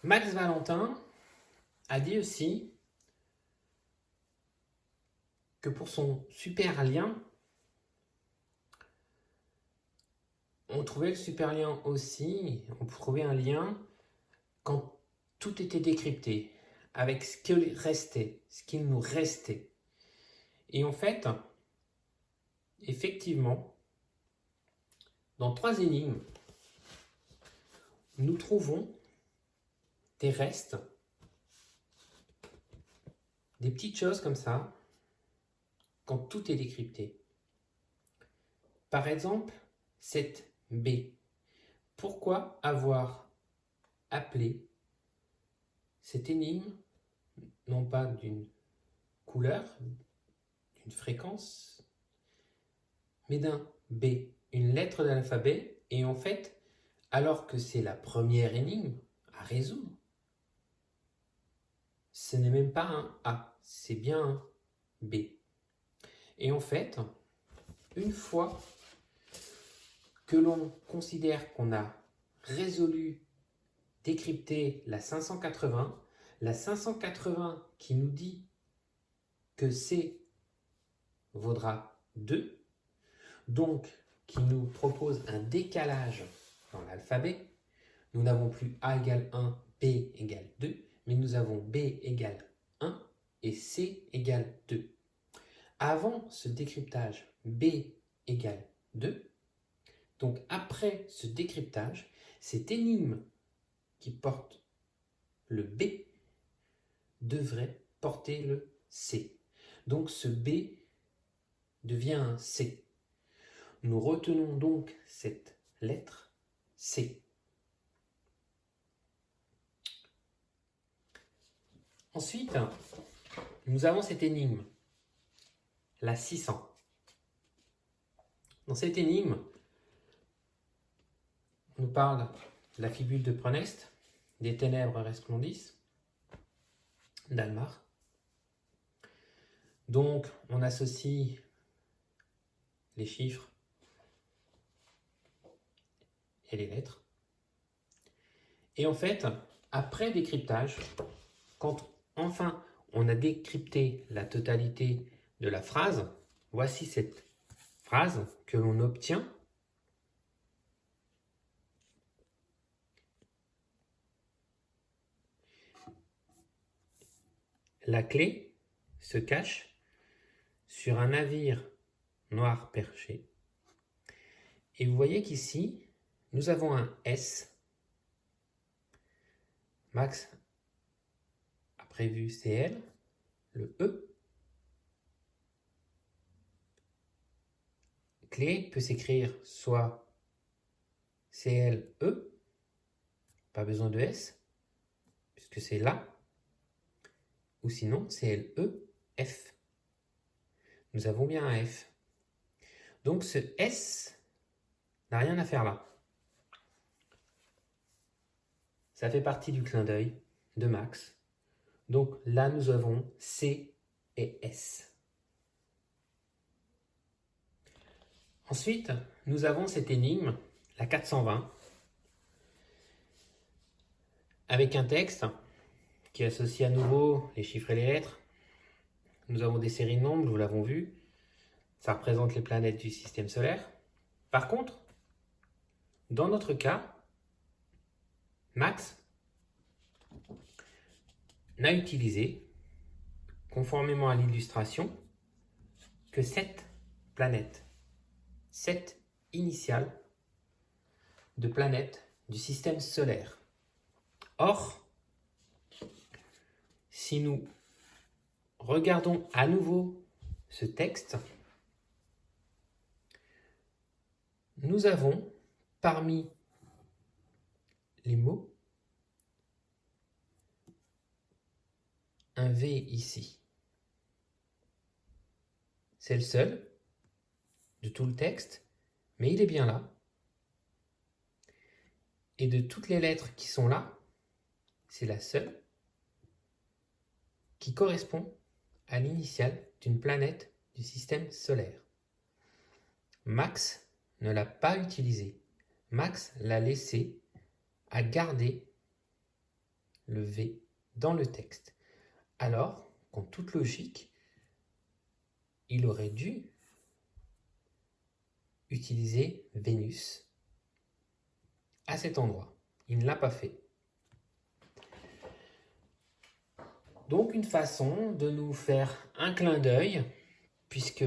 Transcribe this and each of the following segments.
Max Valentin a dit aussi que pour son super lien, on trouvait le super lien aussi, on trouvait un lien quand tout était décrypté, avec ce qu'il restait, ce qu'il nous restait. Et en fait, effectivement, dans 3 énigmes, nous trouvons des restes, des petites choses comme ça, quand tout est décrypté. Par exemple, cette B. Pourquoi avoir appelé cette énigme, non pas d'une couleur, d'une fréquence, mais d'un B, une lettre de l'alphabet, et en fait, alors que c'est la première énigme à résoudre, ce n'est même pas un A, c'est bien un B. Et en fait, une fois que l'on considère qu'on a résolu, décrypté la 580 qui nous dit que C vaudra 2, donc qui nous propose un décalage dans l'alphabet. Nous n'avons plus A égale 1, B égale 2, mais nous avons B égale 1 et C égale 2. Avant ce décryptage, B égale 2. Donc après ce décryptage, cette énigme qui porte le B devrait porter le C. Donc ce B devient un C. Nous retenons donc cette lettre C. Ensuite, nous avons cette énigme, la 600. Dans cette énigme, on nous parle de la fibule de Prenest, des ténèbres resplendissent, d'Almar. Donc, on associe les chiffres et les lettres. Et en fait, après décryptage, quand enfin on a décrypté la totalité de la phrase, voici cette phrase que l'on obtient. La clé se cache sur un navire noir perché. Et vous voyez qu'ici, nous avons un S. Max a prévu CL, le E. Clé peut s'écrire soit CLE, pas besoin de S, puisque c'est là, ou sinon CLEF. Nous avons bien un F. Donc ce S n'a rien à faire là. Ça fait partie du clin d'œil de Max. Donc là, nous avons C et S. Ensuite, nous avons cette énigme, la 420, avec un texte qui associe à nouveau les chiffres et les lettres. Nous avons des séries de nombres, nous l'avons vu. Ça représente les planètes du système solaire. Par contre, dans notre cas, Max n'a utilisé, conformément à l'illustration, que 7 planètes. 7 initiales de planètes du système solaire. Or, si nous regardons à nouveau ce texte, nous avons parmi les mots un V ici. C'est le seul de tout le texte, mais il est bien là. Et de toutes les lettres qui sont là, c'est la seule qui correspond à l'initiale d'une planète du système solaire. Max ne l'a pas utilisé. Max l'a laissé à garder le V dans le texte. Alors, qu'en toute logique, il aurait dû utiliser Vénus à cet endroit. Il ne l'a pas fait. Donc une façon de nous faire un clin d'œil, puisque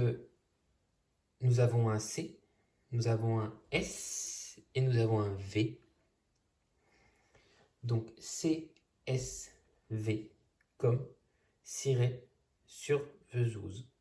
nous avons un C, nous avons un S et nous avons un V. Donc C, S, V, comme ciré sur Vesouse.